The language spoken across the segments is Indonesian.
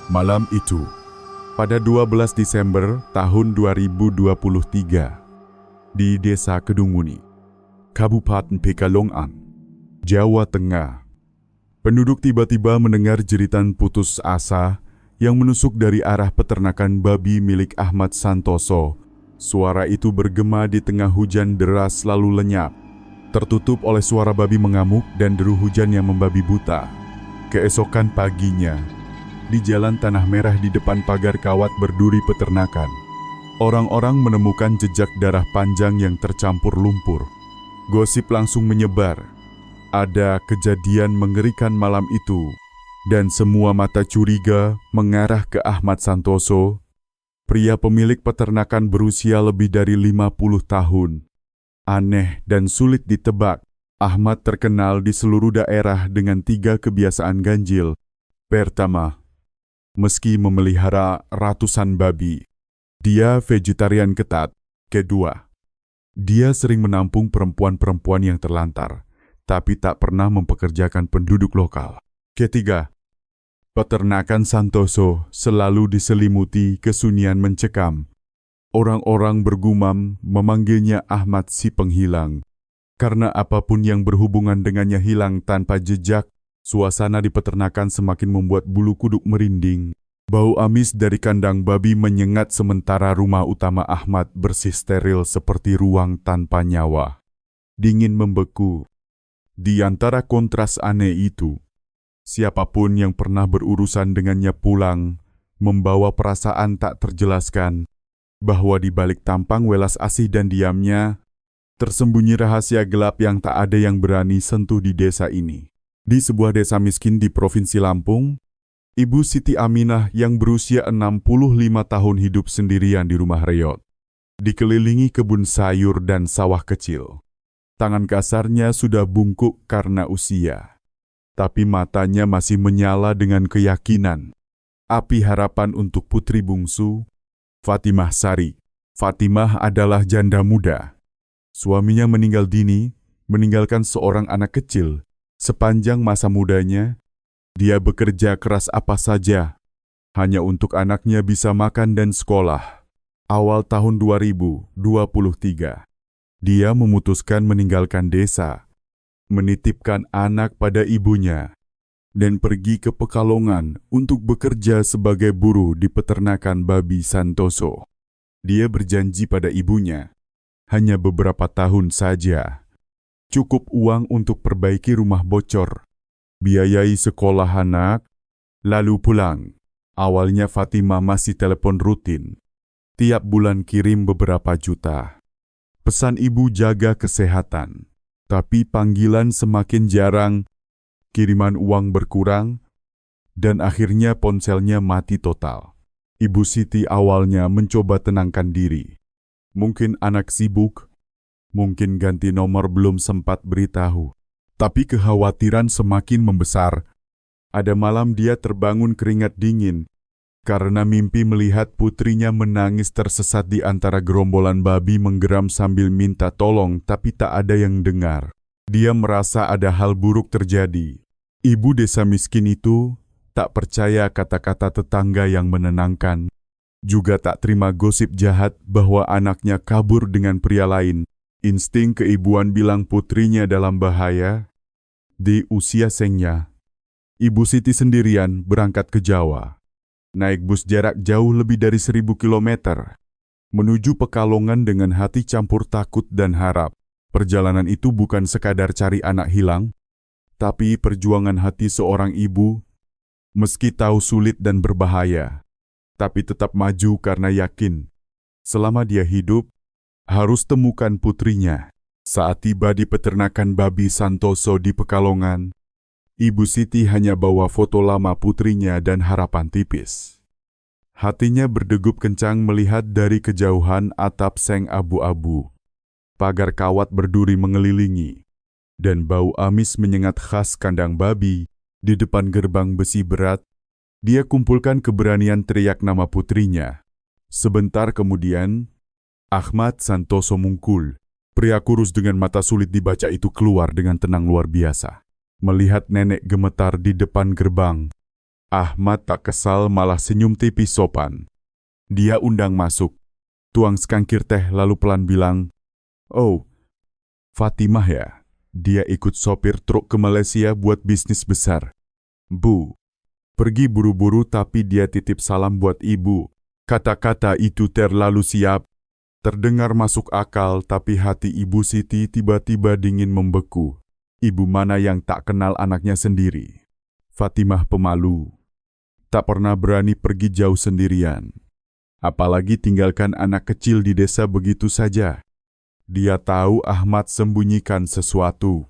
Malam itu, pada 12 Desember tahun 2023, di Desa Kedungmuni, Kabupaten Pekalongan, Jawa Tengah, penduduk tiba-tiba mendengar jeritan putus asa yang menusuk dari arah peternakan babi milik Ahmad Santoso. Suara itu bergema di tengah hujan deras lalu lenyap, tertutup oleh suara babi mengamuk dan deru hujan yang membabi buta. Keesokan paginya, di jalan tanah merah di depan pagar kawat berduri peternakan, orang-orang menemukan jejak darah panjang yang tercampur lumpur. Gosip langsung menyebar. Ada kejadian mengerikan malam itu, dan semua mata curiga mengarah ke Ahmad Santoso, pria pemilik peternakan berusia lebih dari 50 tahun. Aneh dan sulit ditebak, Ahmad terkenal di seluruh daerah dengan 3 kebiasaan ganjil. Pertama, meski memelihara ratusan babi, dia vegetarian ketat. Kedua, dia sering menampung perempuan-perempuan yang terlantar, tapi tak pernah mempekerjakan penduduk lokal. Ketiga, peternakan Santoso selalu diselimuti kesunyian mencekam. Orang-orang bergumam memanggilnya Ahmad si penghilang, karena apapun yang berhubungan dengannya hilang tanpa jejak. Suasana di peternakan semakin membuat bulu kuduk merinding. Bau amis dari kandang babi menyengat sementara rumah utama Ahmad bersih steril seperti ruang tanpa nyawa. Dingin membeku. Di antara kontras aneh itu, siapapun yang pernah berurusan dengannya pulang, membawa perasaan tak terjelaskan, bahwa di balik tampang welas asih dan diamnya, tersembunyi rahasia gelap yang tak ada yang berani sentuh di desa ini. Di sebuah desa miskin di Provinsi Lampung, Ibu Siti Aminah yang berusia 65 tahun hidup sendirian di rumah reot, dikelilingi kebun sayur dan sawah kecil. Tangan kasarnya sudah bungkuk karena usia, tapi matanya masih menyala dengan keyakinan. Api harapan untuk putri bungsu, Fatimah Sari. Fatimah adalah janda muda. Suaminya meninggal dini, meninggalkan seorang anak kecil. Sepanjang masa mudanya, dia bekerja keras apa saja, hanya untuk anaknya bisa makan dan sekolah. Awal tahun 2023, dia memutuskan meninggalkan desa, menitipkan anak pada ibunya, dan pergi ke Pekalongan untuk bekerja sebagai buruh di peternakan babi Santoso. Dia berjanji pada ibunya, hanya beberapa tahun saja. Cukup uang untuk perbaiki rumah bocor, biayai sekolah anak, lalu pulang. Awalnya Fatimah masih telepon rutin. Tiap bulan kirim beberapa juta. Pesan ibu jaga kesehatan. Tapi panggilan semakin jarang, kiriman uang berkurang, dan akhirnya ponselnya mati total. Ibu Siti awalnya mencoba tenangkan diri. Mungkin anak sibuk, mungkin ganti nomor belum sempat beritahu. Tapi kekhawatiran semakin membesar. Ada malam dia terbangun keringat dingin, karena mimpi melihat putrinya menangis tersesat di antara gerombolan babi menggeram sambil minta tolong, tapi tak ada yang dengar. Dia merasa ada hal buruk terjadi. Ibu desa miskin itu tak percaya kata-kata tetangga yang menenangkan. Juga tak terima gosip jahat bahwa anaknya kabur dengan pria lain. Insting keibuan bilang putrinya dalam bahaya. Di usia senja, Ibu Siti sendirian berangkat ke Jawa. Naik bus jarak jauh lebih dari 1000 kilometer, menuju Pekalongan dengan hati campur takut dan harap. Perjalanan itu bukan sekadar cari anak hilang, tapi perjuangan hati seorang ibu, meski tahu sulit dan berbahaya, tapi tetap maju karena yakin, selama dia hidup, harus temukan putrinya. Saat tiba di peternakan babi Santoso di Pekalongan, Ibu Siti hanya bawa foto lama putrinya dan harapan tipis. Hatinya berdegup kencang melihat dari kejauhan atap seng abu-abu. Pagar kawat berduri mengelilingi, dan bau amis menyengat khas kandang babi. Di depan gerbang besi berat, dia kumpulkan keberanian teriak nama putrinya. Sebentar kemudian, Ahmad Santoso mungkul. Pria kurus dengan mata sulit dibaca itu keluar dengan tenang luar biasa. Melihat nenek gemetar di depan gerbang, Ahmad tak kesal, malah senyum tipis sopan. Dia undang masuk, tuang sekangkir teh lalu pelan bilang, "Oh, Fatimah ya? Dia ikut sopir truk ke Malaysia buat bisnis besar. Bu, pergi buru-buru tapi dia titip salam buat ibu." Kata-kata itu terlalu siap, terdengar masuk akal, tapi hati Ibu Siti tiba-tiba dingin membeku. Ibu mana yang tak kenal anaknya sendiri? Fatimah pemalu, tak pernah berani pergi jauh sendirian. Apalagi tinggalkan anak kecil di desa begitu saja. Dia tahu Ahmad sembunyikan sesuatu,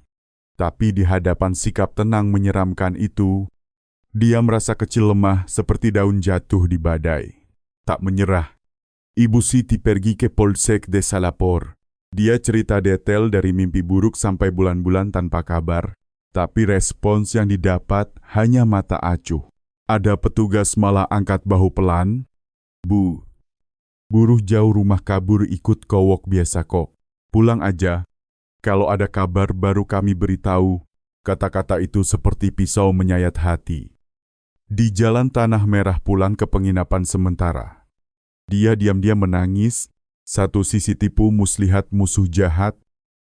tapi di hadapan sikap tenang menyeramkan itu, dia merasa kecil lemah seperti daun jatuh di badai. Tak menyerah, Ibu Siti pergi ke Polsek Desa Lapor. Dia cerita detail dari mimpi buruk sampai bulan-bulan tanpa kabar, tapi respons yang didapat hanya mata acuh. Ada petugas malah angkat bahu pelan. "Bu, buruh jauh rumah kabur ikut kowok biasa kok. Pulang aja. Kalau ada kabar baru kami beritahu." Kata-kata itu seperti pisau menyayat hati. Di jalan Tanah Merah pulang ke penginapan sementara, dia diam-diam menangis. Satu sisi tipu muslihat musuh jahat,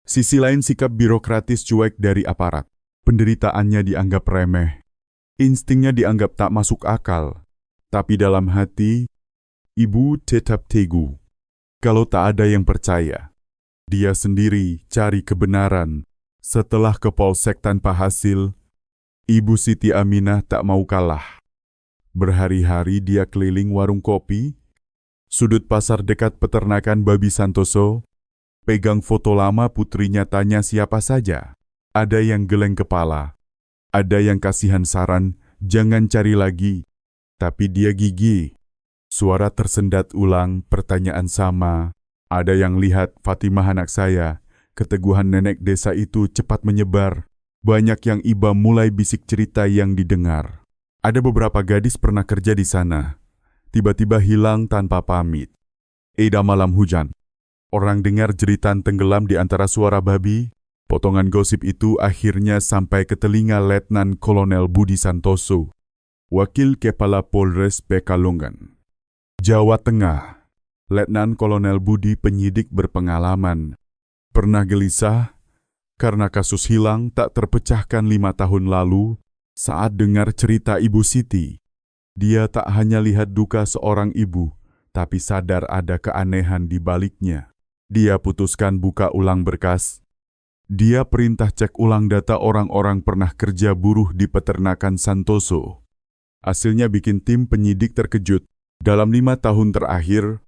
sisi lain sikap birokratis cuek dari aparat. Penderitaannya dianggap remeh, instingnya dianggap tak masuk akal. Tapi dalam hati, Ibu tetap teguh. Kalau tak ada yang percaya, dia sendiri cari kebenaran. Setelah ke Polsek tanpa hasil, Ibu Siti Aminah tak mau kalah. Berhari-hari dia keliling warung kopi, sudut pasar dekat peternakan babi Santoso, pegang foto lama putrinya, tanya siapa saja. Ada yang geleng kepala, ada yang kasihan saran, jangan cari lagi. Tapi dia gigih. Suara tersendat ulang, pertanyaan sama. Ada yang lihat, Fatimah anak saya. Keteguhan nenek desa itu cepat menyebar. Banyak yang iba mulai bisik cerita yang didengar. Ada beberapa gadis pernah kerja di sana, tiba-tiba hilang tanpa pamit. Eda malam hujan. Orang dengar jeritan tenggelam di antara suara babi. Potongan gosip itu akhirnya sampai ke telinga Letnan Kolonel Budi Santoso, Wakil Kepala Polres Pekalongan, Jawa Tengah. Letnan Kolonel Budi penyidik berpengalaman. Pernah gelisah karena kasus hilang tak terpecahkan 5 tahun lalu. Saat dengar cerita Ibu Siti, dia tak hanya lihat duka seorang ibu, tapi sadar ada keanehan di baliknya. Dia putuskan buka ulang berkas. Dia perintah cek ulang data orang-orang pernah kerja buruh di peternakan Santoso. Hasilnya bikin tim penyidik terkejut. Dalam 5 tahun terakhir,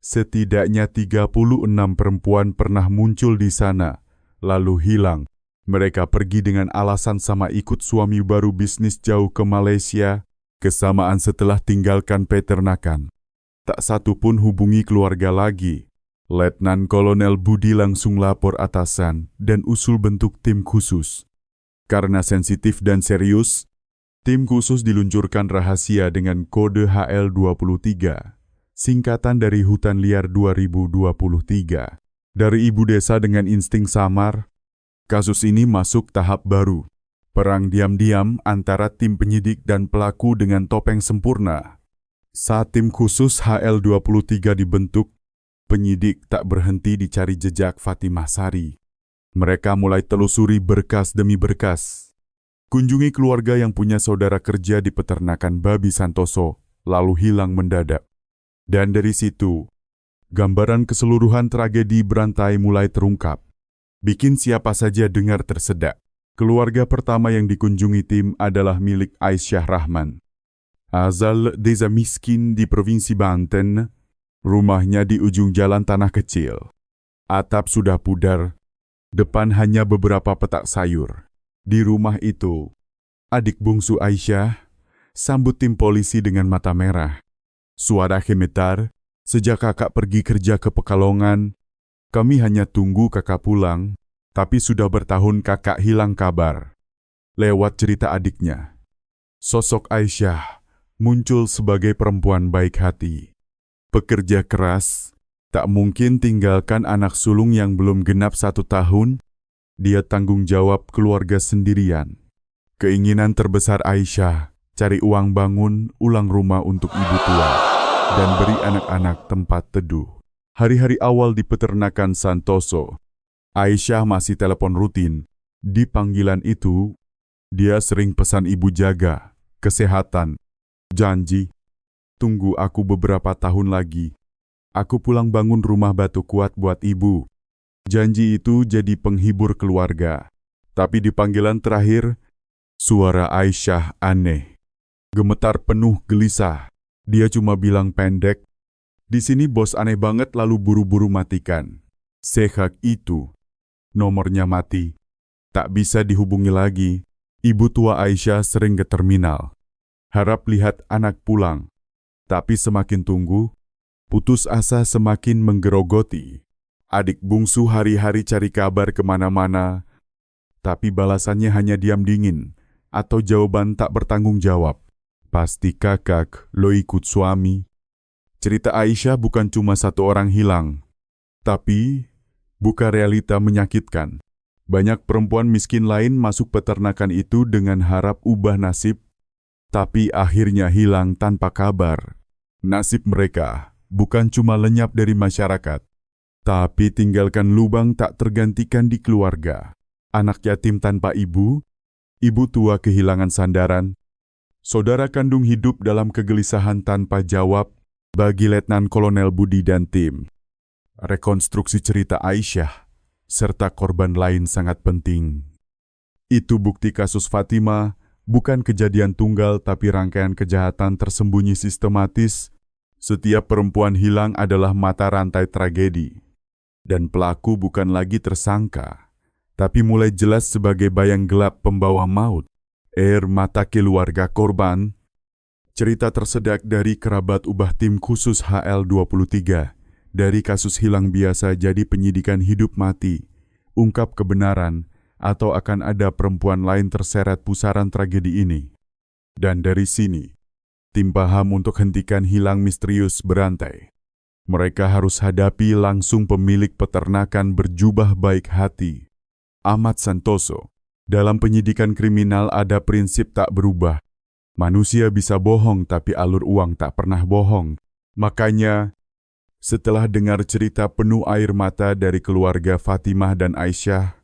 setidaknya 36 perempuan pernah muncul di sana, lalu hilang. Mereka pergi dengan alasan sama, ikut suami baru bisnis jauh ke Malaysia, kesamaan setelah tinggalkan peternakan. Tak satu pun hubungi keluarga lagi. Letnan Kolonel Budi langsung lapor atasan dan usul bentuk tim khusus. Karena sensitif dan serius, tim khusus diluncurkan rahasia dengan kode HL23, singkatan dari Hutan Liar 2023. Dari ibu desa dengan insting samar, kasus ini masuk tahap baru. Perang diam-diam antara tim penyidik dan pelaku dengan topeng sempurna. Saat tim khusus HL23 dibentuk, penyidik tak berhenti dicari jejak Fatimah Sari. Mereka mulai telusuri berkas demi berkas. Kunjungi keluarga yang punya saudara kerja di peternakan babi Santoso, lalu hilang mendadak. Dan dari situ, gambaran keseluruhan tragedi berantai mulai terungkap. Bikin siapa saja dengar tersedak. Keluarga pertama yang dikunjungi tim adalah milik Aisyah Rahman. Asal desa miskin di Provinsi Banten, rumahnya di ujung jalan tanah kecil. Atap sudah pudar, depan hanya beberapa petak sayur. Di rumah itu, adik bungsu Aisyah sambut tim polisi dengan mata merah. Suara gemetar, sejak kakak pergi kerja ke Pekalongan, kami hanya tunggu kakak pulang, tapi sudah bertahun kakak hilang kabar. Lewat cerita adiknya, sosok Aisyah muncul sebagai perempuan baik hati. Pekerja keras, tak mungkin tinggalkan anak sulung yang belum genap 1 tahun. Dia tanggung jawab keluarga sendirian. Keinginan terbesar Aisyah, cari uang bangun ulang rumah untuk ibu tua, dan beri anak-anak tempat teduh. Hari-hari awal di peternakan Santoso, Aisyah masih telepon rutin. Di panggilan itu, dia sering pesan ibu jaga, kesehatan, janji, tunggu aku beberapa tahun lagi. Aku pulang bangun rumah batu kuat buat ibu. Janji itu jadi penghibur keluarga. Tapi di panggilan terakhir, suara Aisyah aneh. Gemetar penuh gelisah. Dia cuma bilang pendek, "Di sini bos aneh banget," lalu buru-buru matikan. Sehak itu, nomornya mati. Tak bisa dihubungi lagi. Ibu tua Aisyah sering ke terminal. Harap lihat anak pulang. Tapi semakin tunggu, putus asa semakin menggerogoti. Adik bungsu hari-hari cari kabar kemana-mana, tapi balasannya hanya diam dingin atau jawaban tak bertanggung jawab. Pasti kakak lo ikut suami. Cerita Aisyah bukan cuma satu orang hilang, tapi buka realita menyakitkan. Banyak perempuan miskin lain masuk peternakan itu dengan harap ubah nasib, tapi akhirnya hilang tanpa kabar. Nasib mereka bukan cuma lenyap dari masyarakat, tapi tinggalkan lubang tak tergantikan di keluarga. Anak yatim tanpa ibu, ibu tua kehilangan sandaran, saudara kandung hidup dalam kegelisahan tanpa jawab. Bagi Letnan Kolonel Budi dan tim, rekonstruksi cerita Aisyah serta korban lain sangat penting. Itu bukti kasus Fatimah bukan kejadian tunggal tapi rangkaian kejahatan tersembunyi sistematis. Setiap perempuan hilang adalah mata rantai tragedi. Dan pelaku bukan lagi tersangka, tapi mulai jelas sebagai bayang gelap pembawa maut. Air mata keluarga korban. Cerita tersedak dari kerabat ubah tim khusus HL23. Dari kasus hilang biasa jadi penyidikan hidup mati. Ungkap kebenaran, atau akan ada perempuan lain terseret pusaran tragedi ini. Dan dari sini, tim paham untuk hentikan hilang misterius berantai. Mereka harus hadapi langsung pemilik peternakan berjubah baik hati, Ahmad Santoso. Dalam penyidikan kriminal ada prinsip tak berubah. Manusia bisa bohong tapi alur uang tak pernah bohong. Makanya, setelah dengar cerita penuh air mata dari keluarga Fatimah dan Aisyah,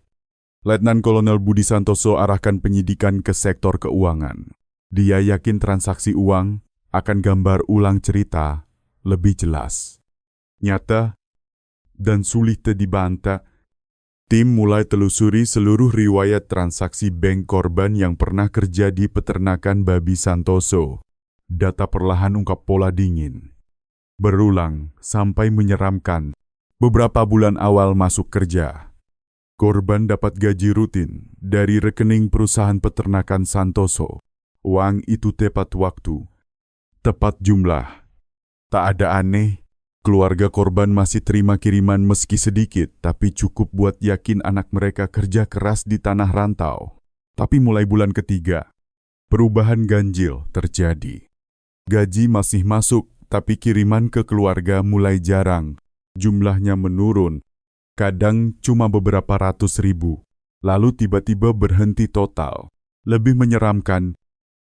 Letnan Kolonel Budi Santoso arahkan penyidikan ke sektor keuangan. Dia yakin transaksi uang akan gambar ulang cerita lebih jelas. Nyata dan sulit dibantah, tim mulai telusuri seluruh riwayat transaksi bank korban yang pernah kerja di peternakan babi Santoso. Data perlahan ungkap pola dingin. Berulang sampai menyeramkan. Beberapa bulan awal masuk kerja, korban dapat gaji rutin dari rekening perusahaan peternakan Santoso. Uang itu tepat waktu, tepat jumlah. Tak ada aneh. Keluarga korban masih terima kiriman meski sedikit, tapi cukup buat yakin anak mereka kerja keras di tanah rantau. Tapi mulai bulan ketiga, perubahan ganjil terjadi. Gaji masih masuk, tapi kiriman ke keluarga mulai jarang. Jumlahnya menurun, kadang cuma beberapa ratus ribu. Lalu tiba-tiba berhenti total. Lebih menyeramkan,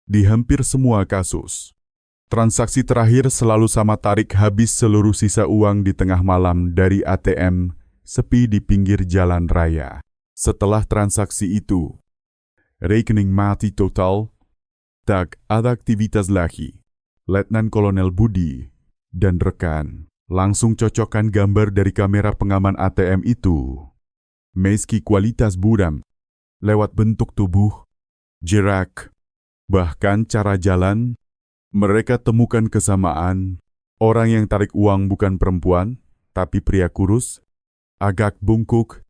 di hampir semua kasus, transaksi terakhir selalu sama tarik habis seluruh sisa uang di tengah malam dari ATM sepi di pinggir jalan raya. Setelah transaksi itu, rekening mati total, tak ada aktivitas lagi. Letnan Kolonel Budi dan rekan langsung cocokkan gambar dari kamera pengaman ATM itu. Meski kualitas buram, lewat bentuk tubuh, gerak, bahkan cara jalan, mereka temukan kesamaan. Orang yang tarik uang bukan perempuan, tapi pria kurus, agak bungkuk,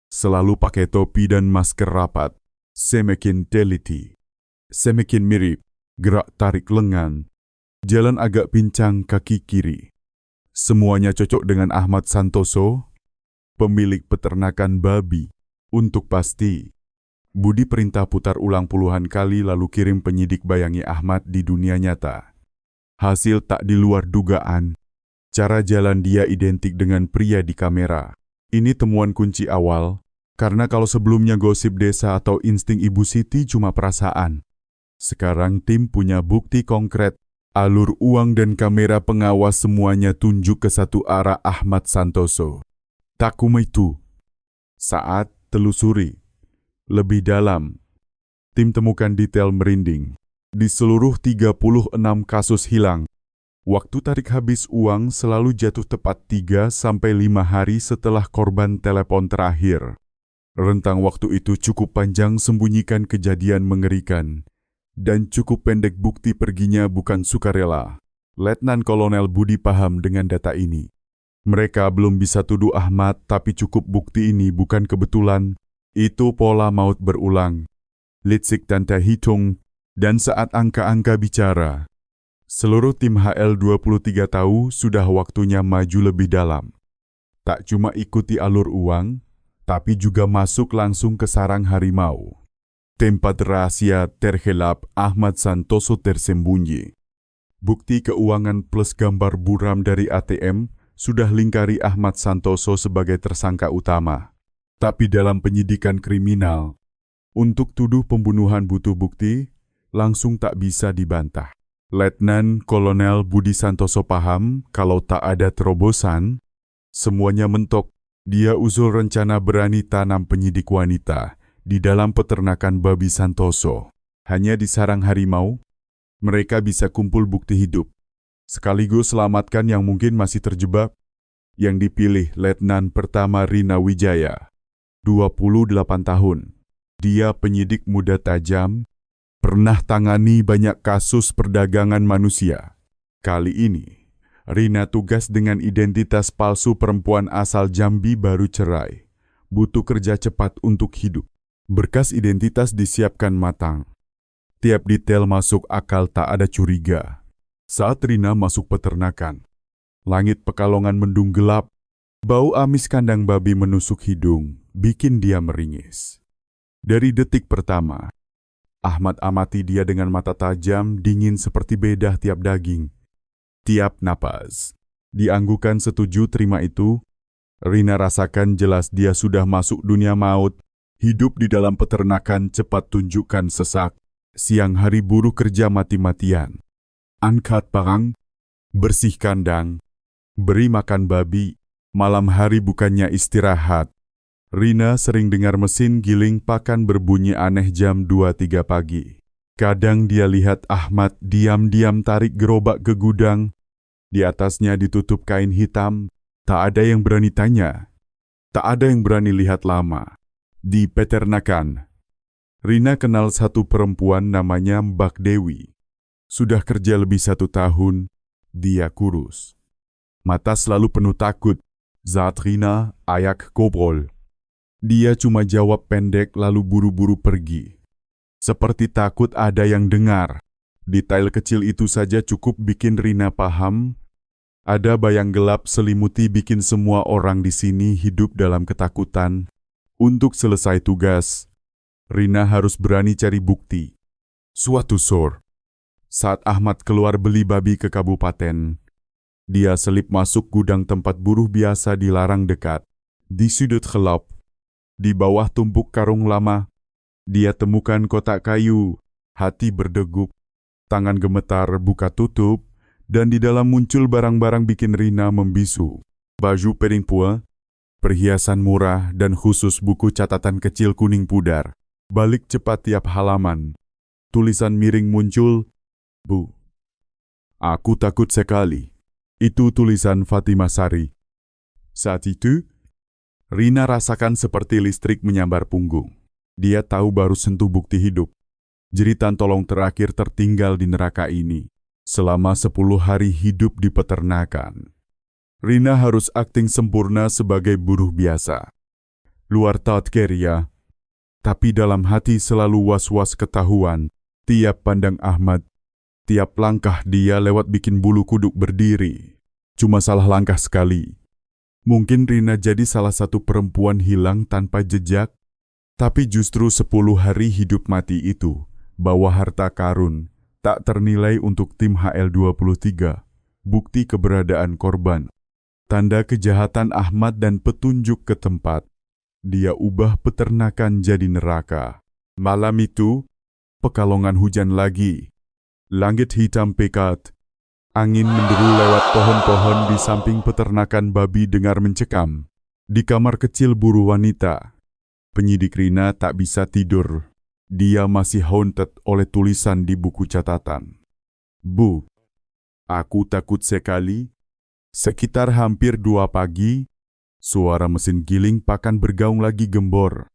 selalu pakai topi dan masker rapat. Semakin teliti, semakin mirip, gerak tarik lengan, jalan agak pincang kaki kiri. Semuanya cocok dengan Ahmad Santoso, pemilik peternakan babi. Untuk pasti, Budi perintah putar ulang puluhan kali lalu kirim penyidik bayangi Ahmad di dunia nyata. Hasil tak di luar dugaan. Cara jalan dia identik dengan pria di kamera. Ini temuan kunci awal, karena kalau sebelumnya gosip desa atau insting Ibu Siti cuma perasaan. Sekarang tim punya bukti konkret. Alur uang dan kamera pengawas semuanya tunjuk ke satu arah, Ahmad Santoso. Tak cuma itu. Saat telusuri lebih dalam, tim temukan detail merinding. Di seluruh 36 kasus hilang, waktu tarik habis uang selalu jatuh tepat 3-5 hari setelah korban telepon terakhir. Rentang waktu itu cukup panjang sembunyikan kejadian mengerikan. Dan cukup pendek bukti perginya bukan sukarela. Letnan Kolonel Budi paham dengan data ini. Mereka belum bisa tuduh Ahmad, tapi cukup bukti ini bukan kebetulan. Itu pola maut berulang. Litsik dan hitung, dan saat angka-angka bicara, seluruh tim HL23 tahu sudah waktunya maju lebih dalam. Tak cuma ikuti alur uang, tapi juga masuk langsung ke sarang harimau. Tempat rahasia tergelap, Ahmad Santoso tersembunyi. Bukti keuangan plus gambar buram dari ATM sudah lingkari Ahmad Santoso sebagai tersangka utama. Tapi dalam penyidikan kriminal, untuk tuduh pembunuhan butuh bukti, langsung tak bisa dibantah. Letnan Kolonel Budi Santoso paham kalau tak ada terobosan, semuanya mentok. Dia usul rencana berani tanam penyidik wanita di dalam peternakan babi Santoso. Hanya di sarang harimau, mereka bisa kumpul bukti hidup. Sekaligus selamatkan yang mungkin masih terjebak. Yang dipilih Letnan pertama Rina Wijaya, 28 tahun. Dia penyidik muda tajam, pernah tangani banyak kasus perdagangan manusia. Kali ini, Rina tugas dengan identitas palsu perempuan asal Jambi baru cerai. Butuh kerja cepat untuk hidup. Berkas identitas disiapkan matang. Tiap detail masuk akal, tak ada curiga. Saat Rina masuk peternakan, langit Pekalongan mendung gelap. Bau amis kandang babi menusuk hidung, bikin dia meringis. Dari detik pertama, Ahmad amati dia dengan mata tajam, dingin seperti bedah tiap daging. Tiap napas. Dianggukan setuju terima itu, Rina rasakan jelas dia sudah masuk dunia maut. Hidup di dalam peternakan cepat tunjukkan sesak. Siang hari buruh kerja mati-matian. Angkat barang, bersih kandang, beri makan babi. Malam hari bukannya istirahat. Rina sering dengar mesin giling pakan berbunyi aneh jam 2-3 pagi. Kadang dia lihat Ahmad diam-diam tarik gerobak ke gudang. Di atasnya ditutup kain hitam. Tak ada yang berani tanya. Tak ada yang berani lihat lama. Di peternakan, Rina kenal satu perempuan namanya Mbak Dewi. Sudah kerja lebih 1 tahun, dia kurus. Mata selalu penuh takut. Saat Rina ayak ngobrol, dia cuma jawab pendek lalu buru-buru pergi. Seperti takut ada yang dengar. Detail kecil itu saja cukup bikin Rina paham. Ada bayang gelap selimuti bikin semua orang di sini hidup dalam ketakutan. Untuk selesai tugas, Rina harus berani cari bukti. Suatu sore, saat Ahmad keluar beli babi ke kabupaten, dia selip masuk gudang tempat buruh biasa dilarang dekat. Di sudut gelap, di bawah tumpuk karung lama, dia temukan kotak kayu. Hati berdegup, tangan gemetar buka tutup, dan di dalam muncul barang-barang bikin Rina membisu. Baju perempuan, perhiasan murah, dan khusus buku catatan kecil kuning pudar. Balik cepat tiap halaman. Tulisan miring muncul, "Bu, aku takut sekali." Itu tulisan Fatimah Sari. Saat itu, Rina rasakan seperti listrik menyambar punggung. Dia tahu baru sentuh bukti hidup. Jeritan tolong terakhir tertinggal di neraka ini. Selama 10 hari hidup di peternakan, Rina harus akting sempurna sebagai buruh biasa. Luar tatkeria, tapi dalam hati selalu was-was ketahuan. Tiap pandang Ahmad, tiap langkah dia lewat bikin bulu kuduk berdiri. Cuma salah langkah sekali. Mungkin Rina jadi salah satu perempuan hilang tanpa jejak, tapi justru 10 hari hidup mati itu, bawa harta karun, tak ternilai untuk tim HL23, bukti keberadaan korban. Tanda kejahatan Ahmad dan petunjuk ke tempat. Dia ubah peternakan jadi neraka. Malam itu, Pekalongan hujan lagi. Langit hitam pekat. Angin menderu lewat pohon-pohon di samping peternakan babi dengar mencekam. Di kamar kecil buru wanita, penyidik Rina tak bisa tidur. Dia masih haunted oleh tulisan di buku catatan. Bu, aku takut sekali. Sekitar hampir 2 pagi, suara mesin giling pakan bergaung lagi gembor.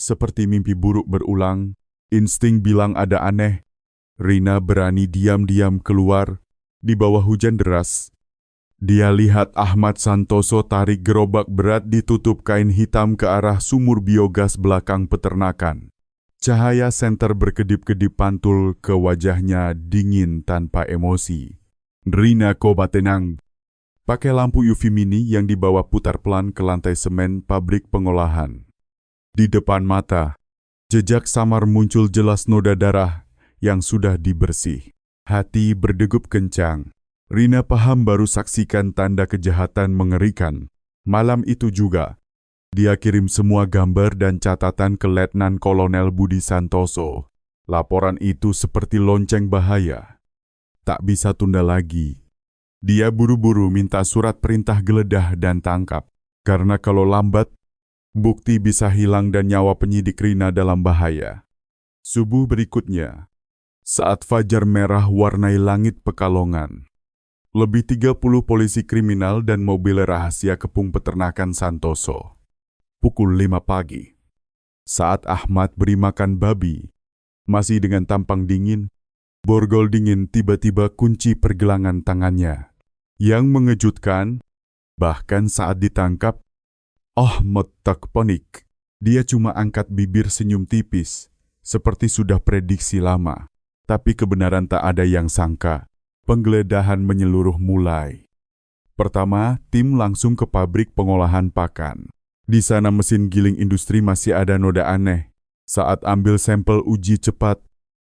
Seperti mimpi buruk berulang, insting bilang ada aneh. Rina berani diam-diam keluar di bawah hujan deras. Dia lihat Ahmad Santoso tarik gerobak berat ditutup kain hitam ke arah sumur biogas belakang peternakan. Cahaya senter berkedip-kedip pantul ke wajahnya dingin tanpa emosi. Rina coba tenang. Pakai lampu UV mini yang dibawa putar pelan ke lantai semen pabrik pengolahan. Di depan mata, jejak samar muncul jelas noda darah yang sudah dibersih. Hati berdegup kencang. Rina paham baru saksikan tanda kejahatan mengerikan. Malam itu juga, dia kirim semua gambar dan catatan ke Letnan Kolonel Budi Santoso. Laporan itu seperti lonceng bahaya. Tak bisa tunda lagi. Dia buru-buru minta surat perintah geledah dan tangkap. Karena kalau lambat, bukti bisa hilang dan nyawa penyidik Rina dalam bahaya. Subuh berikutnya, saat fajar merah warnai langit Pekalongan, lebih 30 polisi kriminal dan mobil rahasia kepung peternakan Santoso. Pukul 5 pagi, saat Ahmad beri makan babi, masih dengan tampang dingin, borgol dingin tiba-tiba kunci pergelangan tangannya. Yang mengejutkan, bahkan saat ditangkap, Ahmad tak panik. Dia cuma angkat bibir senyum tipis, seperti sudah prediksi lama. Tapi kebenaran tak ada yang sangka. Penggeledahan menyeluruh mulai. Pertama, tim langsung ke pabrik pengolahan pakan. Di sana mesin giling industri masih ada noda aneh. Saat ambil sampel uji cepat,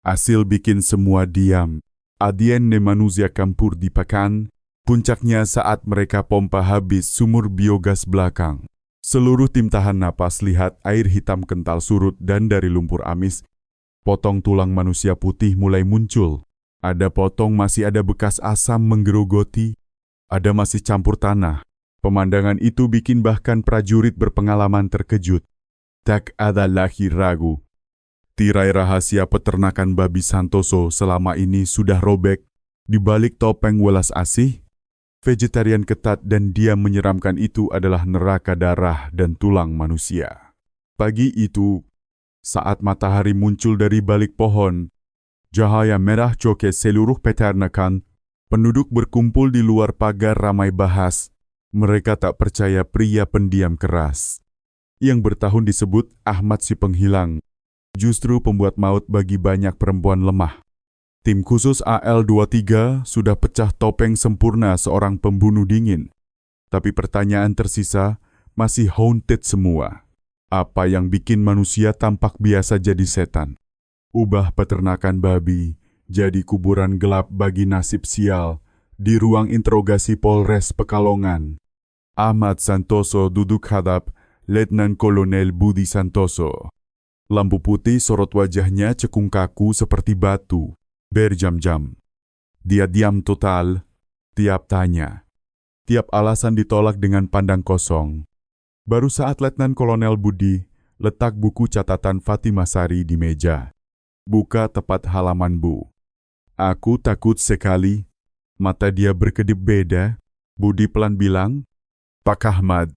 hasil bikin semua diam. Adien ne manusia campur di pakan, puncaknya saat mereka pompa habis sumur biogas belakang. Seluruh tim tahan napas lihat air hitam kental surut dan dari lumpur amis, potong tulang manusia putih mulai muncul. Ada potong masih ada bekas asam menggerogoti, ada masih campur tanah. Pemandangan itu bikin bahkan prajurit berpengalaman terkejut. Tak ada lagi ragu. Tirai rahasia peternakan babi Santoso selama ini sudah robek. Di balik topeng welas asih, vegetarian ketat dan diam menyeramkan itu adalah neraka darah dan tulang manusia. Pagi itu, saat matahari muncul dari balik pohon, cahaya merah coket seluruh peternakan, penduduk berkumpul di luar pagar ramai bahas. Mereka tak percaya pria pendiam keras, yang bertahun disebut Ahmad si penghilang, justru pembuat maut bagi banyak perempuan lemah. Tim khusus AL-23 sudah pecah topeng sempurna seorang pembunuh dingin. Tapi pertanyaan tersisa masih haunted semua. Apa yang bikin manusia tampak biasa jadi setan? Ubah peternakan babi jadi kuburan gelap bagi nasib sial di ruang interogasi Polres Pekalongan. Ahmad Santoso duduk hadap Letnan Kolonel Budi Santoso. Lampu putih sorot wajahnya cekung kaku seperti batu. Berjam-jam. Dia diam total, tiap tanya. Tiap alasan ditolak dengan pandang kosong. Baru saat Letnan Kolonel Budi letak buku catatan Fatimah Sari di meja. Buka tepat halaman Bu. Aku takut sekali. Mata dia berkedip beda. Budi pelan bilang, Pak Ahmad,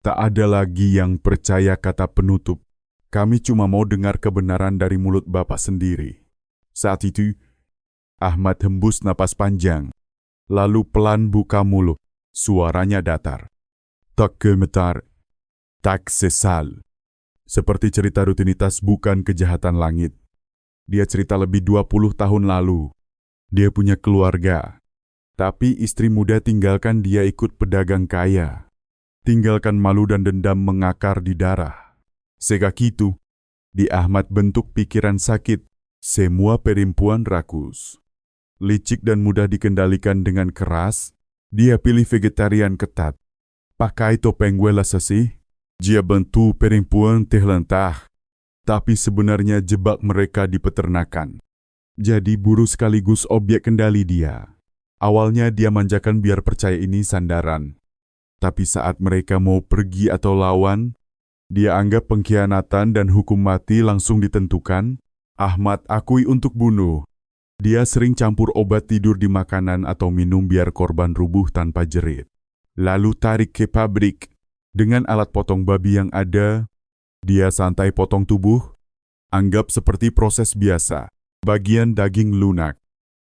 tak ada lagi yang percaya kata penutup. Kami cuma mau dengar kebenaran dari mulut Bapak sendiri. Saat itu, Ahmad hembus napas panjang, lalu pelan buka mulut. Suaranya datar. Tak gemetar, tak sesal. Seperti cerita rutinitas bukan kejahatan langit. Dia cerita lebih 20 tahun lalu. Dia punya keluarga. Tapi istri muda tinggalkan dia ikut pedagang kaya. Tinggalkan malu dan dendam mengakar di darah. Segak itu, di Ahmad bentuk pikiran sakit. Semua perempuan rakus. Licik dan mudah dikendalikan dengan keras, dia pilih vegetarian ketat. Pakai topeng welas asih, dia bantu perempuan terlantar. Tapi sebenarnya jebak mereka di peternakan. Jadi buruh sekaligus objek kendali dia. Awalnya dia manjakan biar percaya ini sandaran. Tapi saat mereka mau pergi atau lawan, dia anggap pengkhianatan dan hukum mati langsung ditentukan. Ahmad akui untuk bunuh. Dia sering campur obat tidur di makanan atau minum biar korban rubuh tanpa jerit. Lalu tarik ke pabrik. Dengan alat potong babi yang ada, dia santai potong tubuh. Anggap seperti proses biasa. Bagian daging lunak,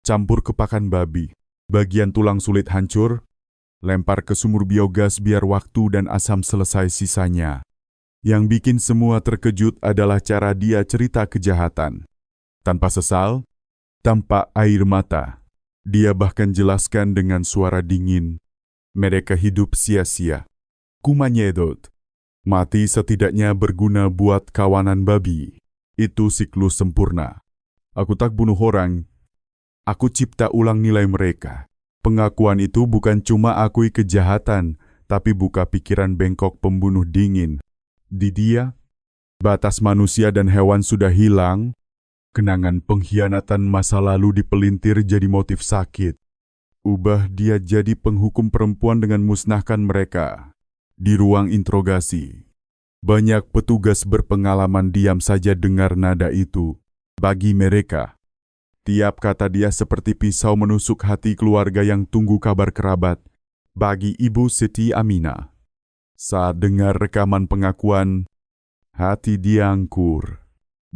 campur ke pakan babi. Bagian tulang sulit hancur, lempar ke sumur biogas biar waktu dan asam selesai sisanya. Yang bikin semua terkejut adalah cara dia cerita kejahatan. Tanpa sesal, tanpa air mata. Dia bahkan jelaskan dengan suara dingin. Mereka hidup sia-sia. Kumanyedot. Mati setidaknya berguna buat kawanan babi. Itu siklus sempurna. Aku tak bunuh orang. Aku cipta ulang nilai mereka. Pengakuan itu bukan cuma akui kejahatan, tapi buka pikiran bengkok pembunuh dingin. Di dia, batas manusia dan hewan sudah hilang. Kenangan pengkhianatan masa lalu dipelintir jadi motif sakit. Ubah dia jadi penghukum perempuan dengan musnahkan mereka. Di ruang interogasi, banyak petugas berpengalaman diam saja dengar nada itu. Bagi mereka, tiap kata dia seperti pisau menusuk hati keluarga yang tunggu kabar kerabat. Bagi Ibu Siti Aminah, saat dengar rekaman pengakuan, hati dia angkur.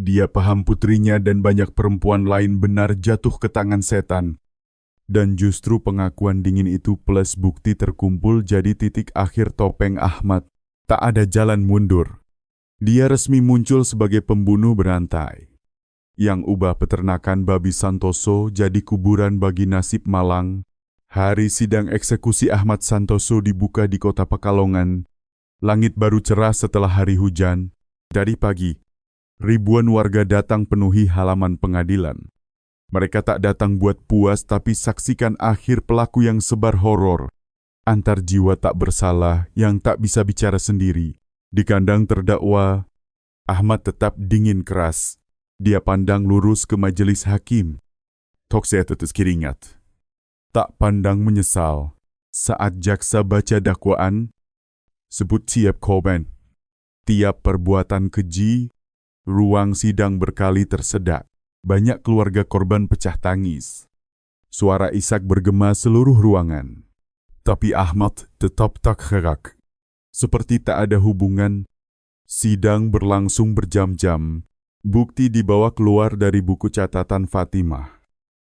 Dia paham putrinya dan banyak perempuan lain benar jatuh ke tangan setan. Dan justru pengakuan dingin itu plus bukti terkumpul jadi titik akhir topeng Ahmad. Tak ada jalan mundur. Dia resmi muncul sebagai pembunuh berantai. Yang ubah peternakan babi Santoso jadi kuburan bagi nasib malang. Hari sidang eksekusi Ahmad Santoso dibuka di kota Pekalongan. Langit baru cerah setelah hari hujan. Dari pagi, ribuan warga datang penuhi halaman pengadilan. Mereka tak datang buat puas tapi saksikan akhir pelaku yang sebar horor. Antar jiwa tak bersalah yang tak bisa bicara sendiri. Di kandang terdakwa, Ahmad tetap dingin keras. Dia pandang lurus ke majelis hakim. Tok saya tetes keringat. Tak pandang menyesal. Saat jaksa baca dakwaan, sebut siap korban. Tiap perbuatan keji, ruang sidang berkali tersedak. Banyak keluarga korban pecah tangis. Suara isak bergema seluruh ruangan. Tapi Ahmad tetap tak gerak. Seperti tak ada hubungan. Sidang berlangsung berjam-jam. Bukti dibawa keluar dari buku catatan Fatimah.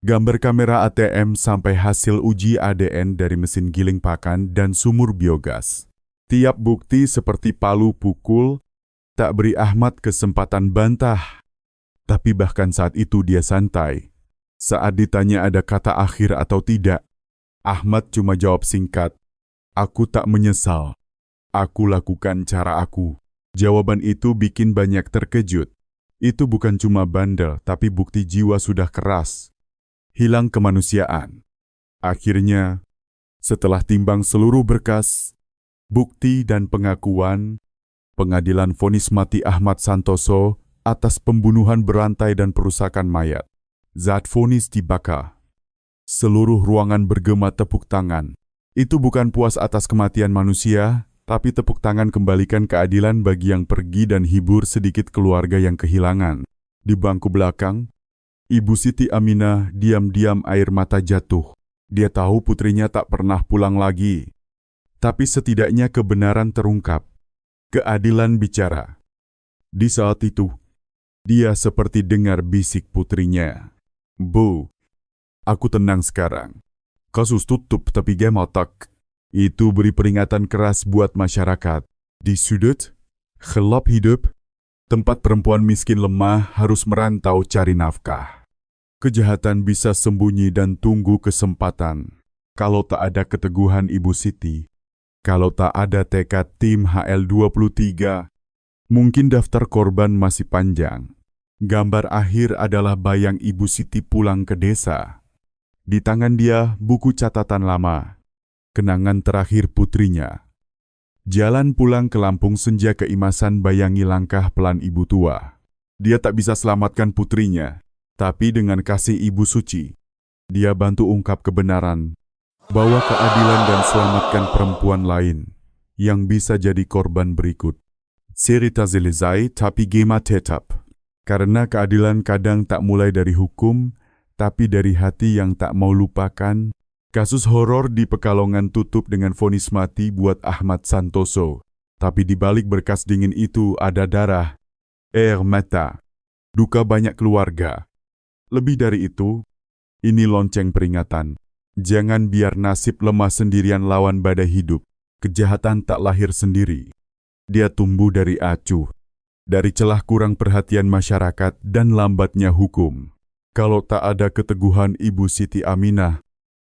Gambar kamera ATM sampai hasil uji ADN dari mesin giling pakan dan sumur biogas. Tiap bukti seperti palu pukul, tak beri Ahmad kesempatan bantah. Tapi bahkan saat itu dia santai. Saat ditanya ada kata akhir atau tidak, Ahmad cuma jawab singkat, "Aku tak menyesal. Aku lakukan cara aku." Jawaban itu bikin banyak terkejut. Itu bukan cuma bandel, tapi bukti jiwa sudah keras. Hilang kemanusiaan. Akhirnya, setelah timbang seluruh berkas, bukti dan pengakuan, pengadilan vonis mati Ahmad Santoso atas pembunuhan berantai dan perusakan mayat. Zat vonis dibakar. Seluruh ruangan bergema tepuk tangan. Itu bukan puas atas kematian manusia, tapi tepuk tangan kembalikan keadilan bagi yang pergi dan hibur sedikit keluarga yang kehilangan. Di bangku belakang, Ibu Siti Aminah diam-diam air mata jatuh. Dia tahu putrinya tak pernah pulang lagi. Tapi setidaknya kebenaran terungkap. Keadilan bicara. Di saat itu, dia seperti dengar bisik putrinya. "Bu, aku tenang sekarang. Kasus tutup tapi gemotak." Itu beri peringatan keras buat masyarakat. Di sudut, gelap hidup, tempat perempuan miskin lemah harus merantau cari nafkah. Kejahatan bisa sembunyi dan tunggu kesempatan. Kalau tak ada keteguhan Ibu Siti, kalau tak ada tekad tim HL23, mungkin daftar korban masih panjang. Gambar akhir adalah bayang Ibu Siti pulang ke desa. Di tangan dia buku catatan lama. Kenangan terakhir putrinya. Jalan pulang ke Lampung senja keimasan bayangi langkah pelan ibu tua. Dia tak bisa selamatkan putrinya, tapi dengan kasih Ibu Suci, dia bantu ungkap kebenaran, bawa keadilan dan selamatkan perempuan lain yang bisa jadi korban berikut. Cerita selesai tapi gema tetap. Karena keadilan kadang tak mulai dari hukum, tapi dari hati yang tak mau lupakan. Kasus horor di Pekalongan tutup dengan vonis mati buat Ahmad Santoso. Tapi di balik berkas dingin itu ada darah, air mata, duka banyak keluarga. Lebih dari itu, ini lonceng peringatan. Jangan biar nasib lemah sendirian lawan badai hidup. Kejahatan tak lahir sendiri. Dia tumbuh dari acuh, dari celah kurang perhatian masyarakat dan lambatnya hukum. Kalau tak ada keteguhan Ibu Siti Aminah,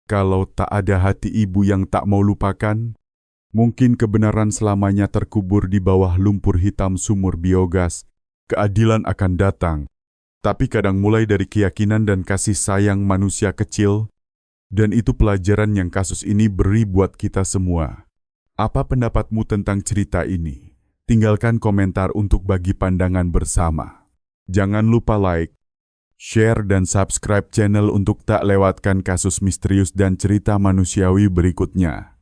kalau tak ada hati ibu yang tak mau lupakan, mungkin kebenaran selamanya terkubur di bawah lumpur hitam sumur biogas. Keadilan akan datang, tapi kadang mulai dari keyakinan dan kasih sayang manusia kecil, dan itu pelajaran yang kasus ini beri buat kita semua. Apa pendapatmu tentang cerita ini? Tinggalkan komentar untuk bagi pandangan bersama. Jangan lupa like, share dan subscribe channel untuk tak lewatkan kasus misterius dan cerita manusiawi berikutnya.